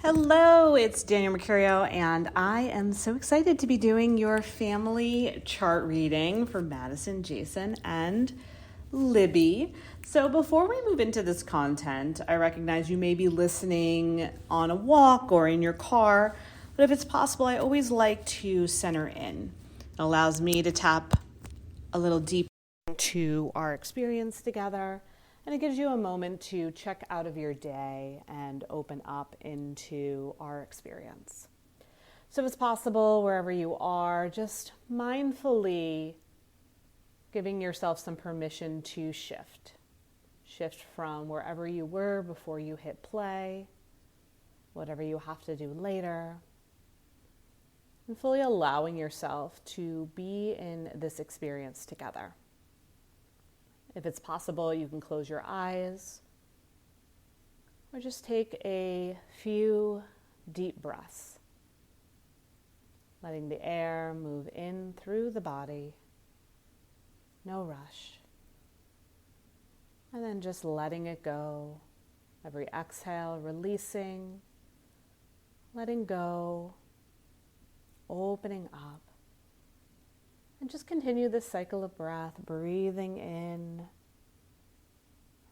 Hello, it's Daniel Mercurio, and I am so excited to be doing your family chart reading for Madison, Jason, and Libby. So before we move into this content, I recognize you may be listening on a walk or in your car, but if it's possible, I always like to center in. It allows me to tap a little deeper into our experience together, and it gives you a moment to check out of your day and open up into our experience. So if it's possible, wherever you are, just mindfully giving yourself some permission to shift. Shift from wherever you were before you hit play, whatever you have to do later, and fully allowing yourself to be in this experience together. If it's possible, you can close your eyes or just take a few deep breaths, letting the air move in through the body, no rush, and then just letting it go. Every exhale, releasing, letting go, opening up. And just continue this cycle of breath, breathing in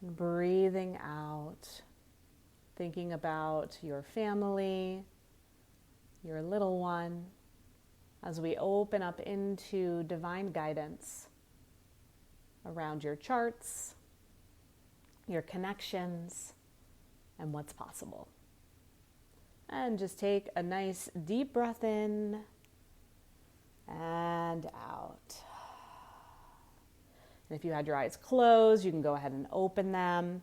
and breathing out, thinking about your family, your little one, as we open up into divine guidance around your charts, your connections, and what's possible. And just take a nice deep breath in and out. And if you had your eyes closed, you can go ahead and open them.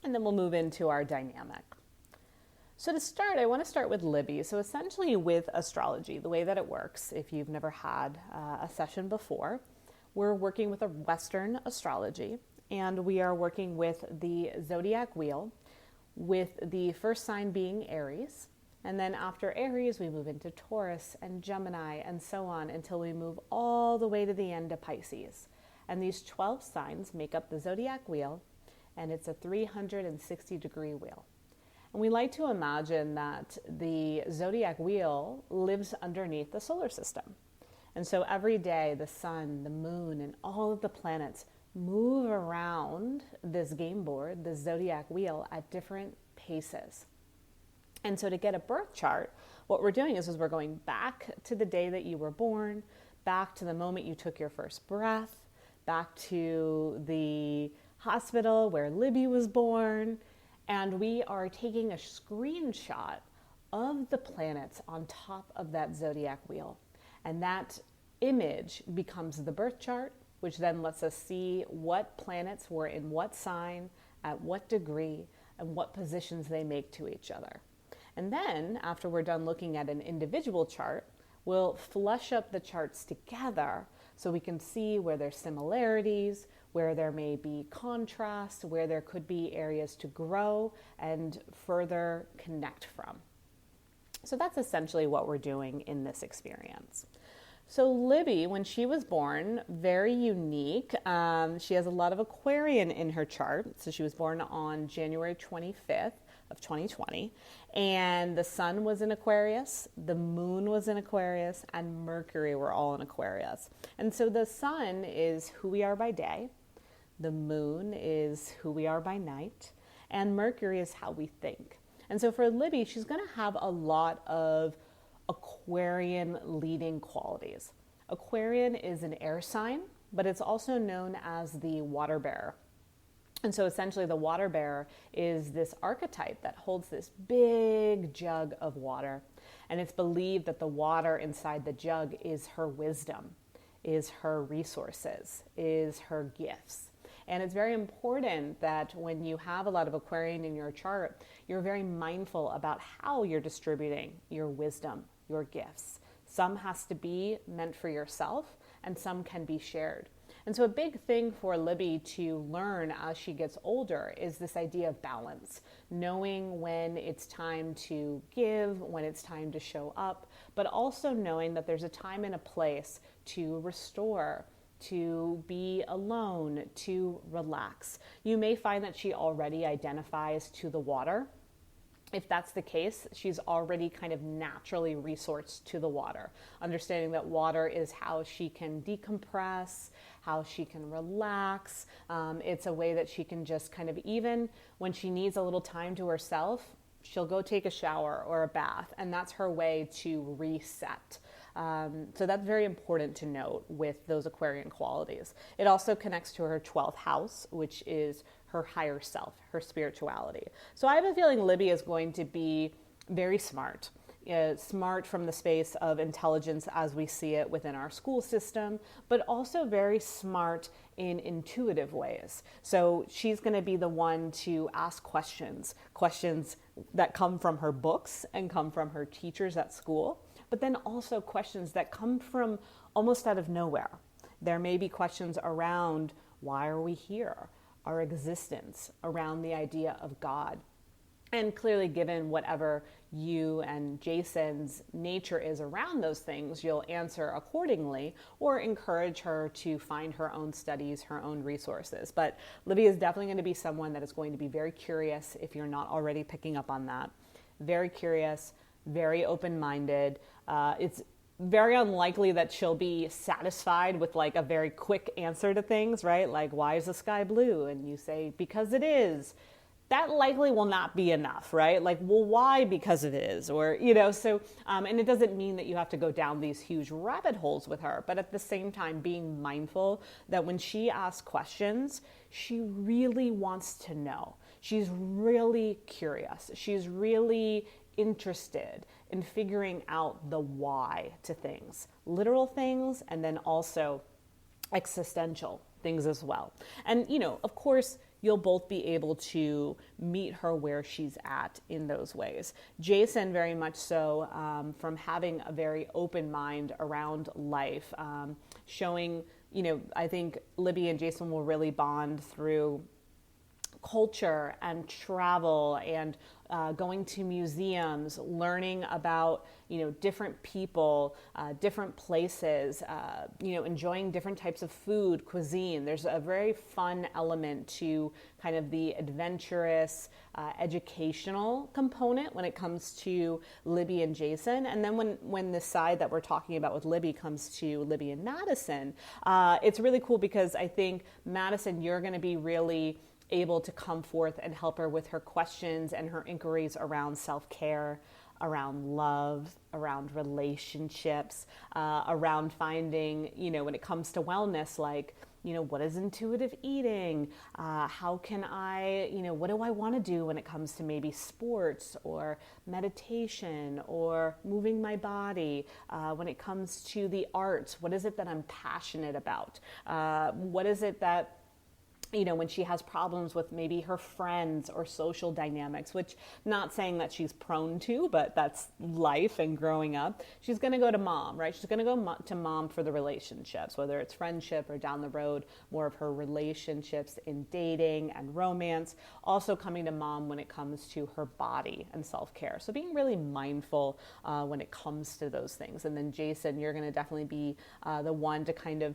And then we'll move into our dynamic. So to start, I want to start with Libby. So essentially with astrology, the way that it works, if you've never had a session before, we're working with a Western astrology, and we are working with the zodiac wheel, with the first sign being Aries. And then after Aries, we move into Taurus and Gemini and so on until we move all the way to the end of Pisces. And these 12 signs make up the zodiac wheel, and it's a 360-degree wheel. And we like to imagine that the zodiac wheel lives underneath the solar system. And so every day, the sun, the moon, and all of the planets move around this game board, the zodiac wheel, at different paces. And so to get a birth chart, what we're doing is we're going back to the day that you were born, back to the moment you took your first breath, back to the hospital where Libby was born, and we are taking a screenshot of the planets on top of that zodiac wheel. And that image becomes the birth chart, which then lets us see what planets were in what sign, at what degree, and what positions they make to each other. And then, after we're done looking at an individual chart, we'll flush up the charts together so we can see where there's similarities, where there may be contrast, where there could be areas to grow and further connect from. So that's essentially what we're doing in this experience. So Libby, when she was born, very unique. She has a lot of Aquarian in her chart. So she was born on January 25th. Of 2020, and the sun was in Aquarius, the moon was in Aquarius, and Mercury were all in Aquarius. And so the sun is who we are by day, the moon is who we are by night, and Mercury is how we think. And so for Libby, she's going to have a lot of Aquarian leading qualities. Aquarian is an air sign, but it's also known as the water bearer. And so essentially the water bearer is this archetype that holds this big jug of water. And it's believed that the water inside the jug is her wisdom, is her resources, is her gifts. And it's very important that when you have a lot of Aquarian in your chart, you're very mindful about how you're distributing your wisdom, your gifts. Some has to be meant for yourself, and some can be shared. And so a big thing for Libby to learn as she gets older is this idea of balance, knowing when it's time to give, when it's time to show up, but also knowing that there's a time and a place to restore, to be alone, to relax. You may find that she already identifies to the water. If that's the case, she's already kind of naturally resourced to the water, understanding that water is how she can decompress, how she can relax. It's a way that she can just kind of, even when she needs a little time to herself, she'll go take a shower or a bath, and that's her way to reset. So that's very important to note with those Aquarian qualities. It also connects to her 12th house, which is her higher self, her spirituality. So I have a feeling Libby is going to be very smart. Smart from the space of intelligence as we see it within our school system, but also very smart in intuitive ways. So she's going to be the one to ask questions that come from her books and come from her teachers at school, but then also questions that come from almost out of nowhere. There may be questions around, why are we here? Our existence, around the idea of God. And clearly, given whatever you and Jason's nature is around those things, you'll answer accordingly or encourage her to find her own studies, her own resources. But Libby is definitely going to be someone that is going to be very curious, if you're not already picking up on that. Very curious, very open-minded. It's very unlikely that she'll be satisfied with like a very quick answer to things, right? Like, why is the sky blue? And you say, because it is. That likely will not be enough, right? Like, well, why? Because it is, or, so, and it doesn't mean that you have to go down these huge rabbit holes with her, but at the same time, being mindful that when she asks questions, she really wants to know. She's really curious. She's really interested in figuring out the why to things, literal things, and then also existential things as well. And, of course, you'll both be able to meet her where she's at in those ways. Jason, very much so, from having a very open mind around life, showing, I think Libby and Jason will really bond through culture and travel and going to museums, learning about, different people, different places, enjoying different types of food, cuisine. There's a very fun element to kind of the adventurous, educational component when it comes to Libby and Jason. And then when the side that we're talking about with Libby comes to Libby and Madison, it's really cool because I think, Madison, you're going to be really able to come forth and help her with her questions and her inquiries around self-care, around love, around relationships, around finding, when it comes to wellness, like, what is intuitive eating? How can I, what do I want to do when it comes to maybe sports or meditation or moving my body? When it comes to the arts, what is it that I'm passionate about? What is it that, when she has problems with maybe her friends or social dynamics, which not saying that she's prone to, but that's life and growing up, she's going to go to mom, right? She's going to go to mom for the relationships, whether it's friendship or down the road, more of her relationships in dating and romance, also coming to mom when it comes to her body and self-care. So being really mindful when it comes to those things. And then Jason, you're going to definitely be the one to kind of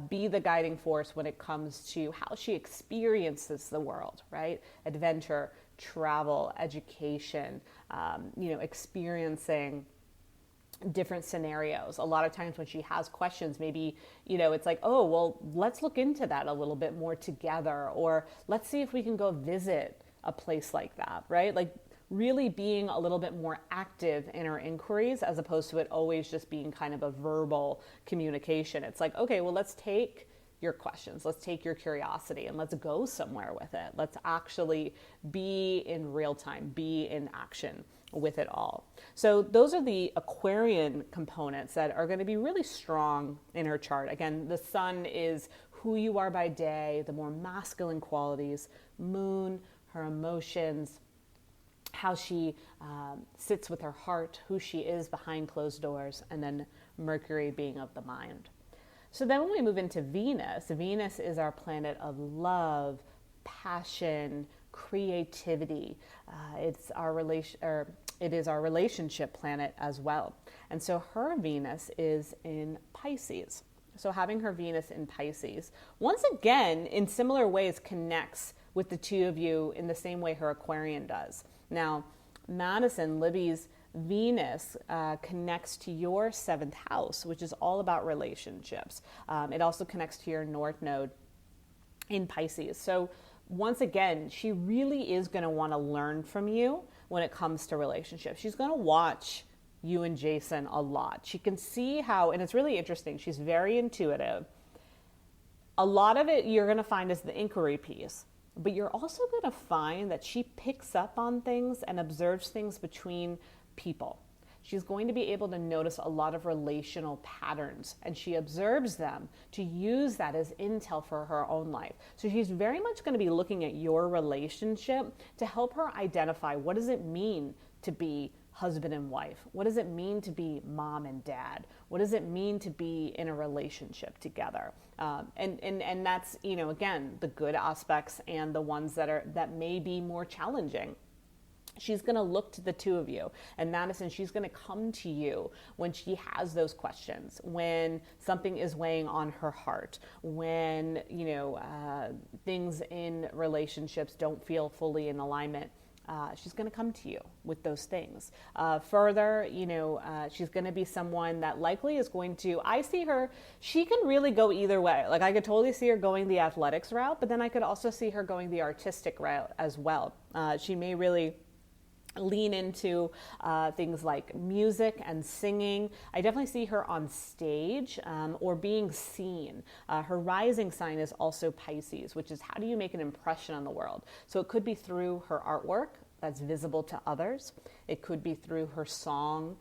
be the guiding force when it comes to how she experiences the world, right? Adventure, travel, education, experiencing different scenarios. A lot of times when she has questions, maybe, it's like, oh, well, let's look into that a little bit more together, or let's see if we can go visit a place like that, right? Like, really being a little bit more active in our inquiries as opposed to it always just being kind of a verbal communication. It's like, okay, well, let's take your questions, let's take your curiosity, and let's go somewhere with it. Let's actually be in real time, be in action with it all. So those are the Aquarian components that are going to be really strong in her chart. Again, the sun is who you are by day, the more masculine qualities, moon, her emotions, how she sits with her heart, who she is behind closed doors, and then Mercury being of the mind. So then when we move into Venus, Venus is our planet of love, passion, creativity. It is our relationship planet as well. And so her Venus is in Pisces. So having her Venus in Pisces, once again, in similar ways, connects with the two of you in the same way her Aquarian does. Now, Madison, Libby's Venus connects to your 7th house, which is all about relationships. It also connects to your North Node in Pisces. So once again, she really is going to want to learn from you when it comes to relationships. She's going to watch you and Jason a lot. She can see how, and it's really interesting, she's very intuitive. A lot of it you're going to find is the inquiry piece, but you're also going to find that she picks up on things and observes things between people. She's going to be able to notice a lot of relational patterns, and she observes them to use that as intel for her own life. So she's very much going to be looking at your relationship to help her identify, what does it mean to be husband and wife? What does it mean to be mom and dad? What does it mean to be in a relationship together? And that's, again, the good aspects and the ones that may be more challenging. She's going to look to the two of you. And Madison, she's going to come to you when she has those questions, when something is weighing on her heart, when, things in relationships don't feel fully in alignment. She's going to come to you with those things. Further, she's going to be someone that likely is going to, I see her, she can really go either way. Like I could totally see her going the athletics route, but then I could also see her going the artistic route as well. She may really lean into things like music and singing. I definitely see her on stage or being seen. Her rising sign is also Pisces, which is how do you make an impression on the world? So it could be through her artwork that's visible to others. It could be through her song.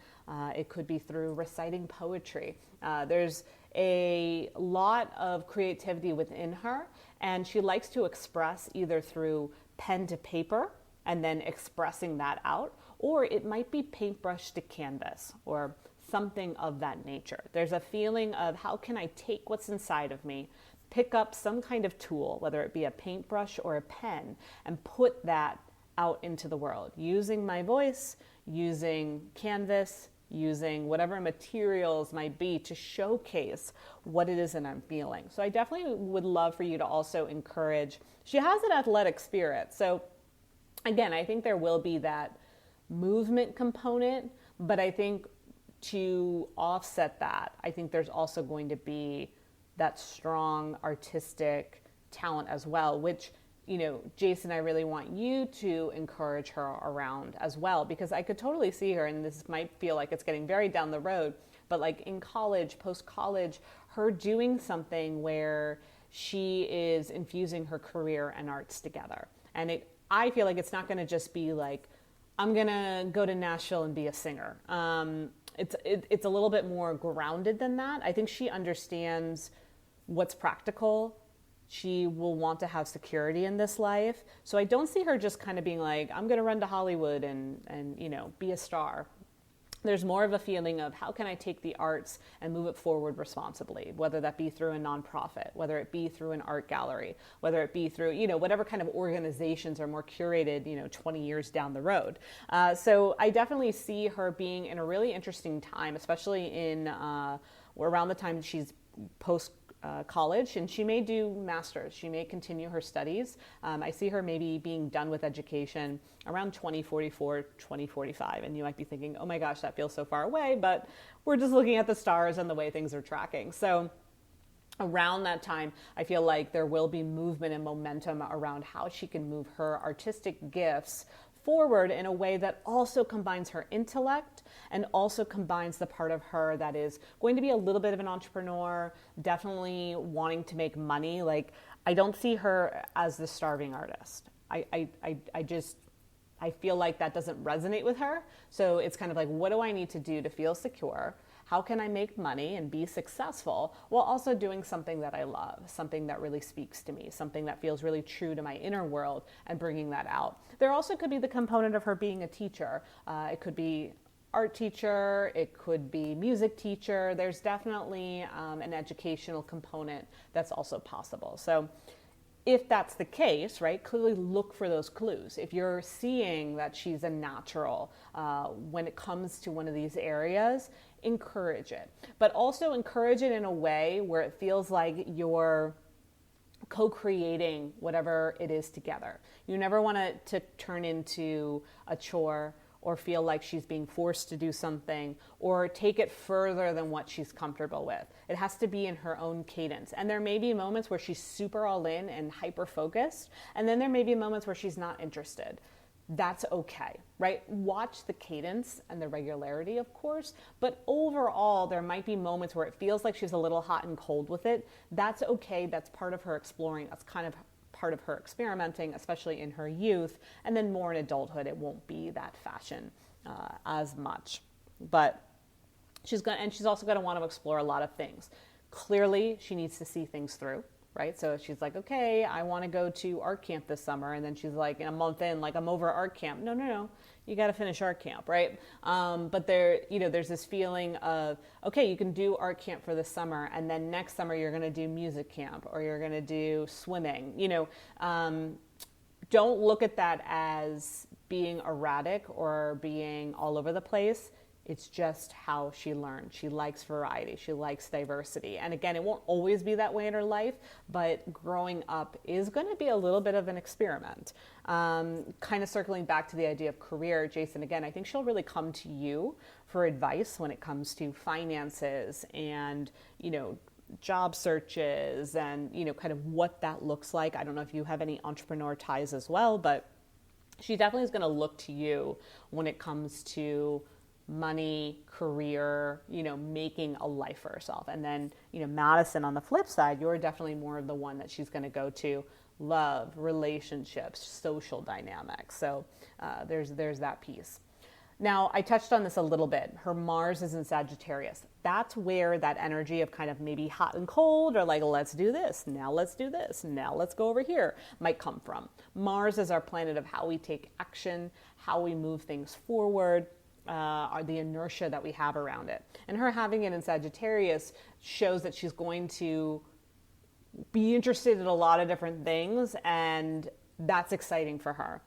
It could be through reciting poetry. There's a lot of creativity within her, and she likes to express either through pen to paper and then expressing that out, or it might be paintbrush to canvas or something of that nature. There's a feeling of how can I take what's inside of me, pick up some kind of tool, whether it be a paintbrush or a pen, and put that out into the world, using my voice, using canvas, using whatever materials might be to showcase what it is that I'm feeling. So I definitely would love for you to also encourage, she has an athletic spirit, so again, I think there will be that movement component, but I think to offset that, I think there's also going to be that strong artistic talent as well, which, Jason, I really want you to encourage her around as well, because I could totally see her, and this might feel like it's getting very down the road, but like in college, post-college, her doing something where she is infusing her career and arts together. And I feel like it's not going to just be like, I'm going to go to Nashville and be a singer. It's a little bit more grounded than that. I think she understands what's practical. She will want to have security in this life. So I don't see her just kind of being like, I'm going to run to Hollywood and be a star. There's more of a feeling of how can I take the arts and move it forward responsibly, whether that be through a nonprofit, whether it be through an art gallery, whether it be through, whatever kind of organizations are more curated, 20 years down the road. So I definitely see her being in a really interesting time, especially in around the time she's post college, and she may do masters. She may continue her studies. I see her maybe being done with education around 2044, 2045. And you might be thinking, oh my gosh, that feels so far away, but we're just looking at the stars and the way things are tracking. So around that time, I feel like there will be movement and momentum around how she can move her artistic gifts forward in a way that also combines her intellect and also combines the part of her that is going to be a little bit of an entrepreneur, definitely wanting to make money. Like, I don't see her as the starving artist. I feel like that doesn't resonate with her. So it's kind of like, what do I need to do to feel secure? How can I make money and be successful while also doing something that I love, something that really speaks to me, something that feels really true to my inner world, and bringing that out. There also could be the component of her being a teacher. It could be art teacher, it could be music teacher. There's definitely an educational component that's also possible. So if that's the case, right, clearly look for those clues. If you're seeing that she's a natural when it comes to one of these areas, encourage it. But also encourage it in a way where it feels like you're co-creating whatever it is together. You never want it to turn into a chore or feel like she's being forced to do something or take it further than what she's comfortable with. It has to be in her own cadence. And there may be moments where she's super all in and hyper focused, and then there may be moments where she's not interested. That's okay, right? Watch the cadence and the regularity, of course, but overall, there might be moments where it feels like she's a little hot and cold with it. That's okay. That's part of her exploring. That's kind of part of her experimenting, especially in her youth. And then more in adulthood, it won't be that fashion as much. But she's also going to want to explore a lot of things. Clearly, she needs to see things through. Right? So she's like, okay, I want to go to art camp this summer. And then she's like, in a month in, like, I'm over art camp. No. You got to finish art camp, right? But there's this feeling of, okay, you can do art camp for this summer. And then next summer you're going to do music camp or you're going to do swimming. Don't look at that as being erratic or being all over the place. It's just how she learns. She likes variety. She likes diversity. And again, it won't always be that way in her life, but growing up is going to be a little bit of an experiment. Kind of circling back to the idea of career, Jason, again, I think she'll really come to you for advice when it comes to finances and, job searches and, kind of what that looks like. I don't know if you have any entrepreneur ties as well, but she definitely is going to look to you when it comes to money, career, making a life for herself. And then, Madison, on the flip side, you're definitely more of the one that she's going to go to: love, relationships, social dynamics. So there's that piece. Now, I touched on this a little bit. Her Mars is in Sagittarius. That's where that energy of kind of maybe hot and cold, or like, let's do this, now let's do this, now let's go over here, might come from. Mars is our planet of how we take action, how we move things forward, are the inertia that we have around it. And her having it in Sagittarius shows that she's going to be interested in a lot of different things, and that's exciting for her.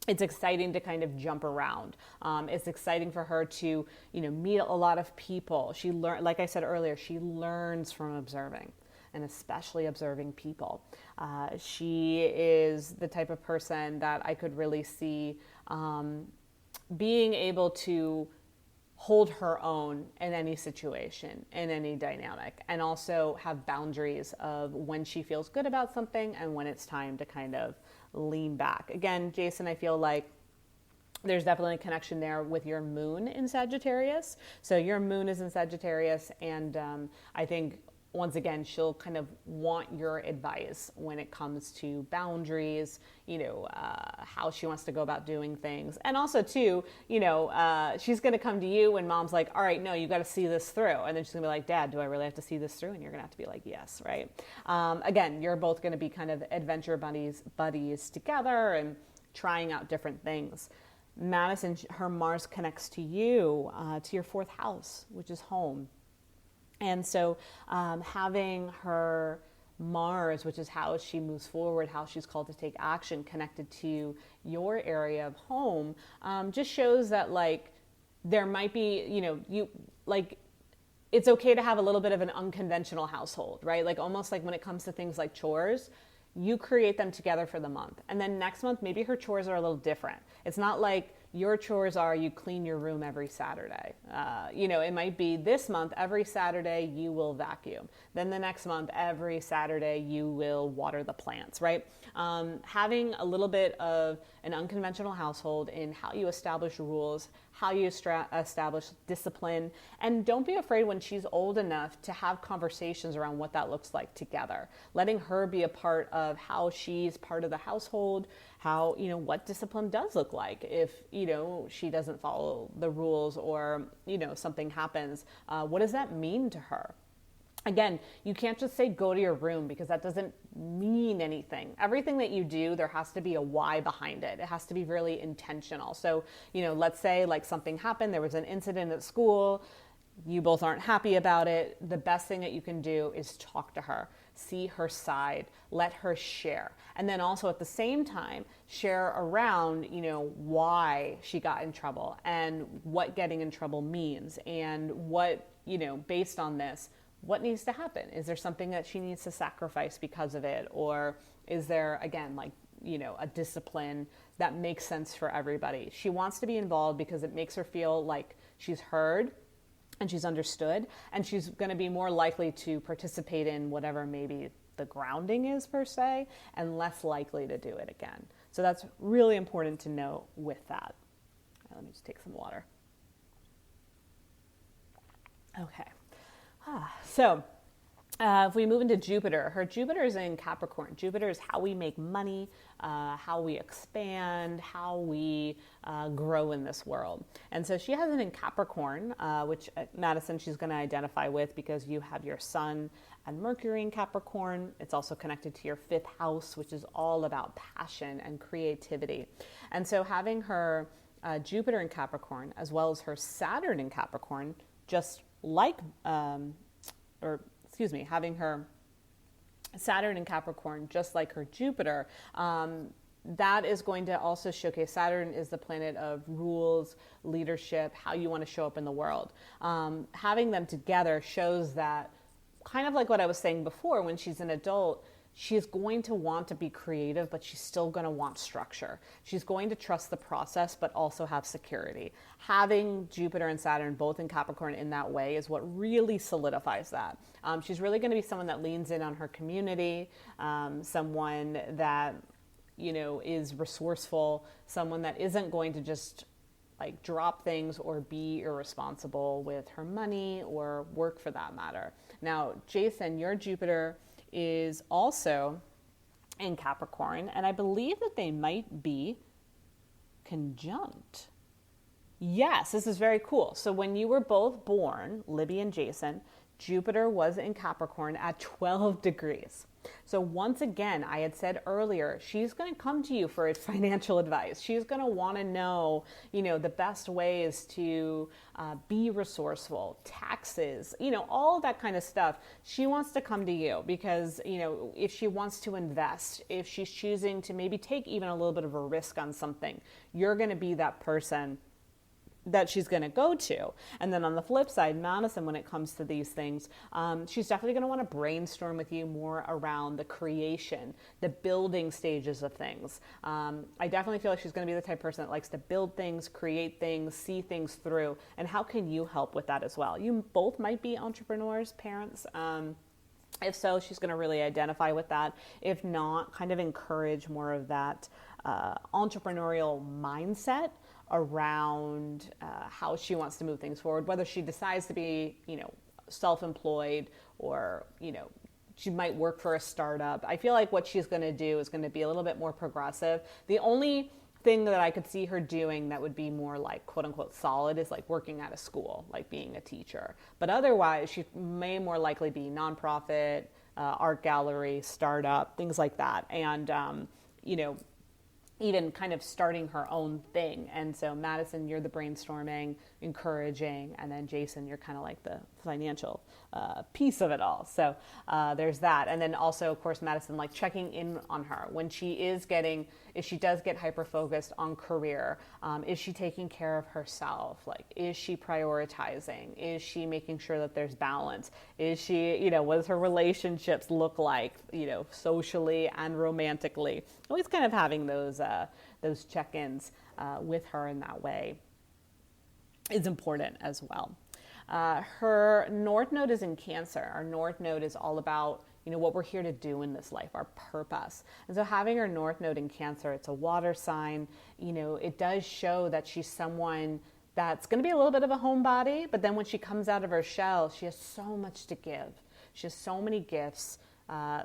It's exciting to kind of jump around. It's exciting for her to, meet a lot of people. Like I said earlier, she learns from observing, and especially observing people. She is the type of person that I could really see being able to hold her own in any situation, in any dynamic, and also have boundaries of when she feels good about something and when it's time to kind of lean back. Again, Jason, I feel like there's definitely a connection there with your moon in Sagittarius. So your moon is in Sagittarius, and I think once again, she'll kind of want your advice when it comes to boundaries, how she wants to go about doing things. And also too, she's going to come to you when mom's like, all right, no, you got to see this through. And then she's gonna be like, Dad, do I really have to see this through? And you're going to have to be like, yes, right? Again, you're both going to be kind of adventure buddies together and trying out different things. Madison, her Mars connects to you, to your fourth house, which is home. And so having her Mars, which is how she moves forward, how she's called to take action, connected to your area of home, just shows that there might be, it's okay to have a little bit of an unconventional household, right? Almost like when it comes to things like chores, you create them together for the month. And then next month, maybe her chores are a little different. It's not like your chores are you clean your room every Saturday. It might be this month, every Saturday you will vacuum. Then the next month, every Saturday you will water the plants, right? Having a little bit of an unconventional household in how you establish rules, how you establish discipline, and don't be afraid when she's old enough to have conversations around what that looks like together. Letting her be a part of how she's part of the household, how, what discipline does look like if, she doesn't follow the rules or, something happens. What does that mean to her? Again, you can't just say go to your room because that doesn't mean anything. Everything that you do, there has to be a why behind it. It has to be really intentional. So, let's say something happened, there was an incident at school, you both aren't happy about it. The best thing that you can do is talk to her, see her side, let her share. And then also at the same time, share around, why she got in trouble and what getting in trouble means and what, based on this, what needs to happen? Is there something that she needs to sacrifice because of it? Or is there, again, a discipline that makes sense for everybody. She wants to be involved because it makes her feel like she's heard and she's understood, and she's going to be more likely to participate in whatever maybe the grounding is per se, and less likely to do it again. So that's really important to note with that. Let me just take some water. Okay. So if we move into Jupiter, her Jupiter is in Capricorn. Jupiter is how we make money, how we expand, how we grow in this world. And so she has it in Capricorn, which Madison, she's going to identify with because you have your Sun and Mercury in Capricorn. It's also connected to your 5th house, which is all about passion and creativity. And so having her Jupiter in Capricorn, as well as her Saturn in Capricorn, having her Saturn in Capricorn, just like her Jupiter, that is going to also showcase. Saturn is the planet of rules, leadership, how you want to show up in the world. Having them together shows that, kind of like what I was saying before, when she's an adult, she's going to want to be creative, but she's still going to want structure. She's going to trust the process, but also have security. Having Jupiter and Saturn both in Capricorn in that way is what really solidifies that. She's really going to be someone that leans in on her community, someone that, is resourceful, someone that isn't going to just like drop things or be irresponsible with her money or work for that matter. Now, Jason, your Jupiter is also in Capricorn, and I believe that they might be conjunct. Yes, this is very cool. So when you were both born, Libby and Jason, Jupiter was in Capricorn at 12 degrees. So once again, I had said earlier, she's going to come to you for financial advice. She's going to want to know, the best ways to be resourceful, taxes, all of that kind of stuff. She wants to come to you because, if she wants to invest, if she's choosing to maybe take even a little bit of a risk on something, you're going to be that person that she's going to go to. And then on the flip side, Madison, when it comes to these things, she's definitely going to want to brainstorm with you more around the creation, the building stages of things. I definitely feel like she's going to be the type of person that likes to build things, create things, see things through. And how can you help with that as well? You both might be entrepreneurs, parents. If so, she's going to really identify with that. If not, kind of encourage more of that entrepreneurial mindset around how she wants to move things forward, whether she decides to be, self-employed or, she might work for a startup. I feel like what she's going to do is going to be a little bit more progressive. The only thing that I could see her doing that would be more like quote unquote solid is like working at a school, like being a teacher. But otherwise, she may more likely be nonprofit, art gallery, startup, things like that. And, even kind of starting her own thing. And so Madison, you're the brainstorming, encouraging, and then Jason, you're kind of like the financial piece of it all. So there's that. And then also, of course, Madison, like checking in on her when she is getting, if she does get hyper-focused on career, is she taking care of herself? Like, is she prioritizing? Is she making sure that there's balance? Is she, what does her relationships look like, socially and romantically? Always kind of having those check-ins with her in that way is important as well. Her North Node is in Cancer. Our North Node is all about, what we're here to do in this life, our purpose. And so having her North Node in Cancer, it's a water sign, it does show that she's someone that's going to be a little bit of a homebody, but then when she comes out of her shell, she has so much to give. She has so many gifts,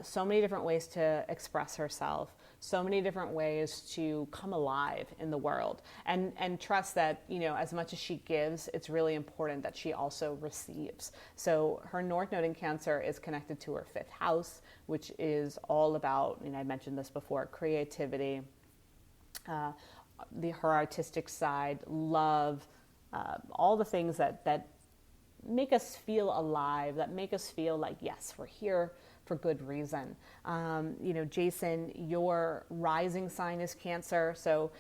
so many different ways to express herself, so many different ways to come alive in the world, and trust that, as much as she gives, it's really important that she also receives. So her North Node in Cancer is connected to her 5th house, which is all about, I mentioned this before, creativity, her artistic side, love, all the things that make us feel alive, that make us feel like, yes, we're here for good reason. Jason, your rising sign is Cancer. So,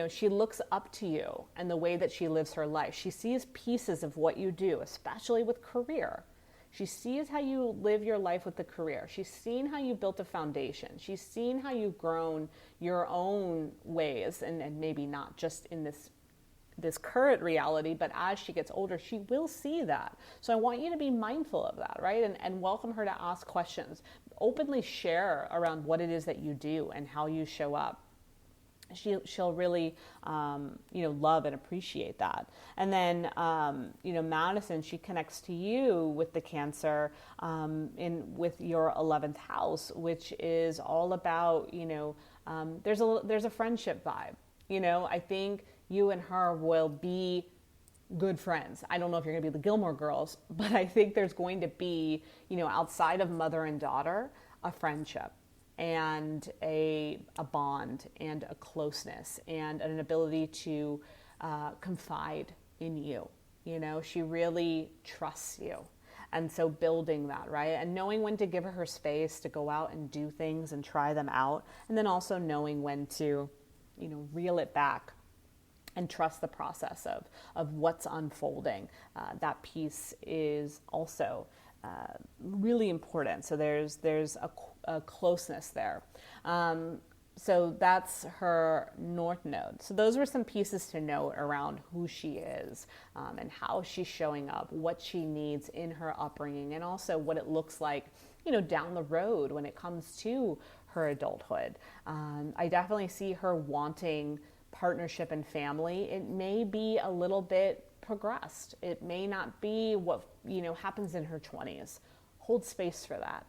she looks up to you and the way that she lives her life. She sees pieces of what you do, especially with career. She sees how you live your life with the career. She's seen how you built a foundation. She's seen how you've grown your own ways, and maybe not just in this current reality, but as she gets older, she will see that. So I want you to be mindful of that, right? And welcome her to ask questions. Openly share around what it is that you do and how you show up. She'll really, love and appreciate that. And then, Madison, she connects to you with the Cancer with your 11th house, which is all about, there's a friendship vibe. I think you and her will be good friends. I don't know if you're going to be the Gilmore Girls, but I think there's going to be, outside of mother and daughter, a friendship and a bond and a closeness and an ability to confide in you. She really trusts you. And so building that, right? And knowing when to give her space to go out and do things and try them out. And then also knowing when to, reel it back and trust the process of what's unfolding. That piece is also really important. So there's a closeness there. So that's her North Node. So those were some pieces to note around who she is and how she's showing up, what she needs in her upbringing, and also what it looks like, down the road when it comes to her adulthood. I definitely see her wanting partnership and family. It may be a little bit progressed. It may not be what, happens in her 20s. Hold space for that.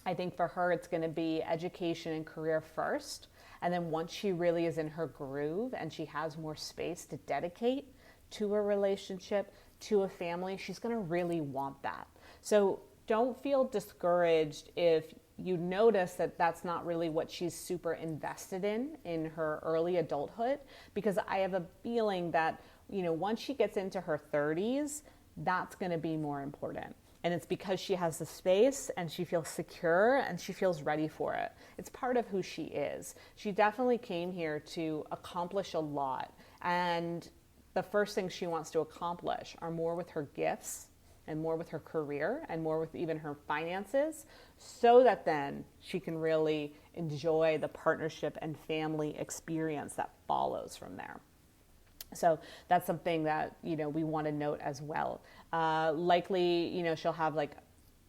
I think for her, it's going to be education and career first. And then once she really is in her groove and she has more space to dedicate to a relationship, to a family, she's going to really want that. So don't feel discouraged if you notice that that's not really what she's super invested in her early adulthood, because I have a feeling that, once she gets into her 30s, that's going to be more important. And it's because she has the space and she feels secure and she feels ready for it. It's part of who she is. She definitely came here to accomplish a lot. And the first things she wants to accomplish are more with her gifts and more with her career and more with even her finances, so that then she can really enjoy the partnership and family experience that follows from there. So that's something that, we want to note as well. Likely, she'll have like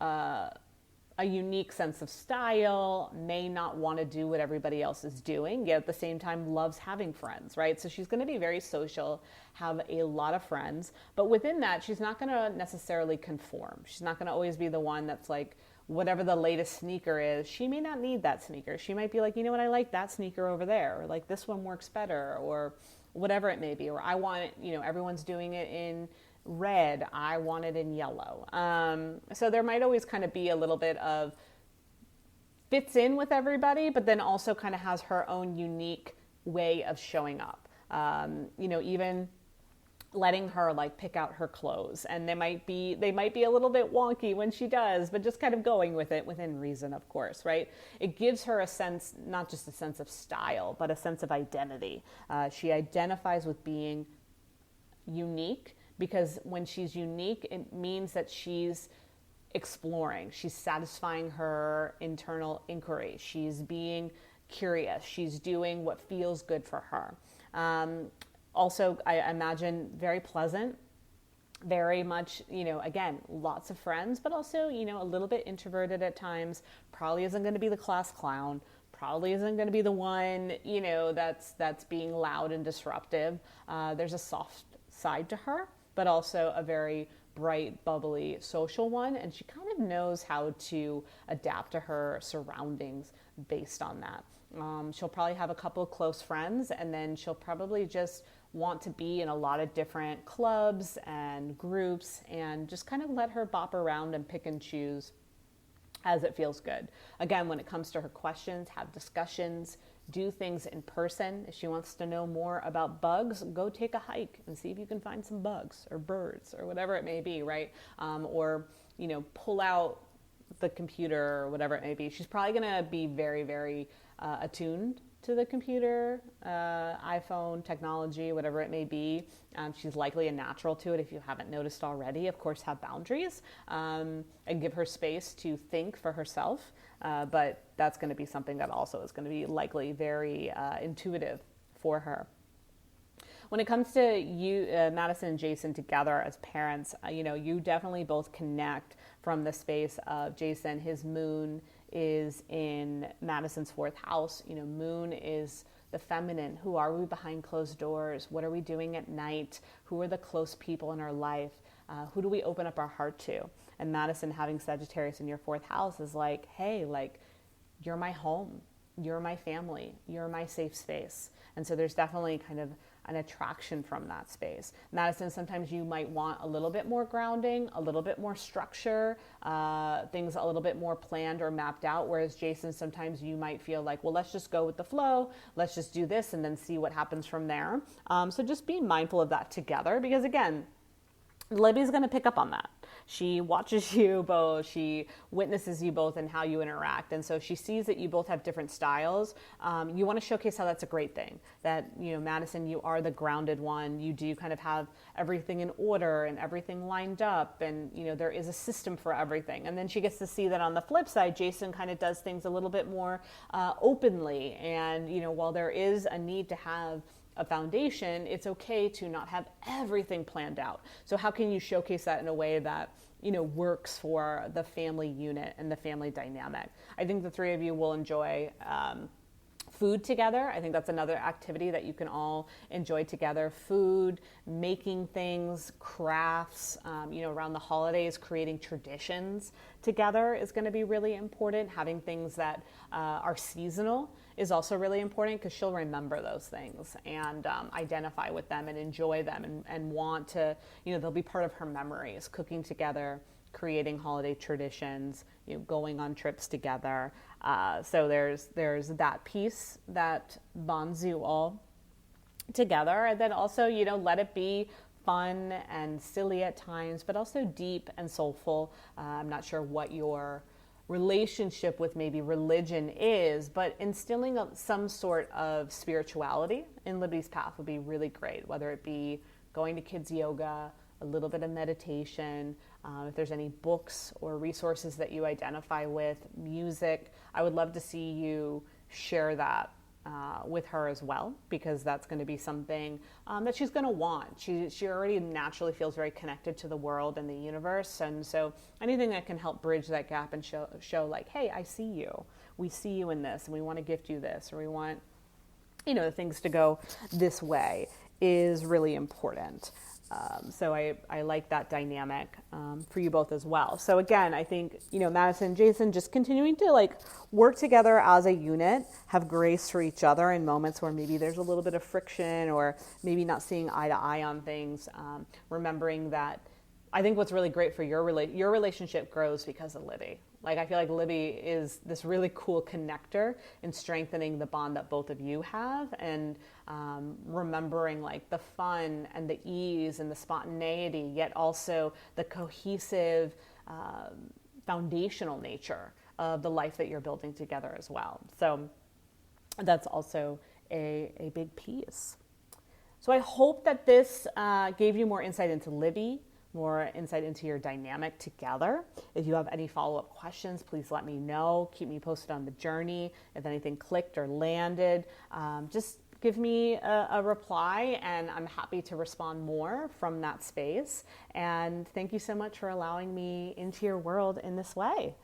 a unique sense of style, may not want to do what everybody else is doing, yet at the same time loves having friends, right? So she's going to be very social, have a lot of friends, but within that, she's not going to necessarily conform. She's not going to always be the one that's like, whatever the latest sneaker is, she may not need that sneaker. She might be like, I like that sneaker over there, or like this one works better, or whatever it may be, or I want it, everyone's doing it in red, I want it in yellow. So there might always kind of be a little bit of fits in with everybody, but then also kind of has her own unique way of showing up. Even letting her like pick out her clothes, and they might be a little bit wonky when she does, but just kind of going with it within reason, of course, right? It gives her a sense, not just a sense of style, but a sense of identity. She identifies with being unique, because when she's unique, it means that she's exploring, she's satisfying her internal inquiry, she's being curious, she's doing what feels good for her. Also, I imagine very pleasant, very much, again, lots of friends, but also, a little bit introverted at times, probably isn't going to be the class clown, probably isn't going to be the one, that's being loud and disruptive. There's a soft side to her, but also a very bright, bubbly, social one, and she kind of knows how to adapt to her surroundings based on that. She'll probably have a couple of close friends, and then she'll probably just want to be in a lot of different clubs and groups, and just kind of let her bop around and pick and choose as it feels good. Again, when it comes to her questions, have discussions, do things in person. If she wants to know more about bugs, go take a hike and see if you can find some bugs or birds or whatever it may be, right? Or, pull out the computer or whatever it may be. She's probably going to be very, very attuned to the computer, iPhone, technology, whatever it may be. She's likely a natural to it if you haven't noticed already. Of course, have boundaries and give her space to think for herself. But that's going to be something that also is going to be likely very intuitive for her. When it comes to you, Madison and Jason together as parents, you definitely both connect from the space of Jason. His moon is in Madison's fourth house. Moon is the feminine. Who are we behind closed doors? What are we doing at night? Who are the close people in our life? Who do we open up our heart to? And Madison having Sagittarius in your fourth house is like, hey, like, you're my home. You're my family. You're my safe space. And so there's definitely kind of an attraction from that space. Madison, sometimes you might want a little bit more grounding, a little bit more structure, things a little bit more planned or mapped out. Whereas Jason, sometimes you might feel like, well, let's just go with the flow. Let's just do this and then see what happens from there. So just be mindful of that together, because again, Libby's going to pick up on that. She watches you both. She witnesses you both and how you interact. And so if she sees that you both have different styles, you want to showcase how that's a great thing. That, Madison, you are the grounded one. You do kind of have everything in order and everything lined up. And, there is a system for everything. And then she gets to see that on the flip side, Jason kind of does things a little bit more openly. And, while there is a need to have a foundation, it's okay to not have everything planned out. So how can you showcase that in a way that, works for the family unit and the family dynamic? I think the three of you will enjoy food together. I think that's another activity that you can all enjoy together. Food, making things, crafts, around the holidays, creating traditions together is going to be really important. Having things that are seasonal is also really important, because she'll remember those things and identify with them and enjoy them and want to, they'll be part of her memories. Cooking together, creating holiday traditions, going on trips together. So there's that piece that bonds you all together. And then also, let it be fun and silly at times, but also deep and soulful. I'm not sure what your relationship with maybe religion is, but instilling some sort of spirituality in Libby's path would be really great, whether it be going to kids yoga, a little bit of meditation, if there's any books or resources that you identify with, music. I would love to see you share that with her as well, because that's going to be something that she's going to want. She already naturally feels very connected to the world and the universe, and so anything that can help bridge that gap and show like, hey, I see you. We see you in this, and we want to gift you this, or we want, things to go this way is really important. So I like that dynamic for you both as well. So again, I think, Madison and Jason just continuing to work together as a unit, have grace for each other in moments where maybe there's a little bit of friction or maybe not seeing eye to eye on things. Remembering that I think what's really great for your relationship grows because of Libby. I feel like Libby is this really cool connector in strengthening the bond that both of you have, and remembering the fun and the ease and the spontaneity, yet also the cohesive foundational nature of the life that you're building together as well. So that's also a big piece. So I hope that this gave you more insight into Libby, more insight into your dynamic together. If you have any follow-up questions, please let me know. Keep me posted on the journey. If anything clicked or landed, just give me a reply, and I'm happy to respond more from that space. And thank you so much for allowing me into your world in this way.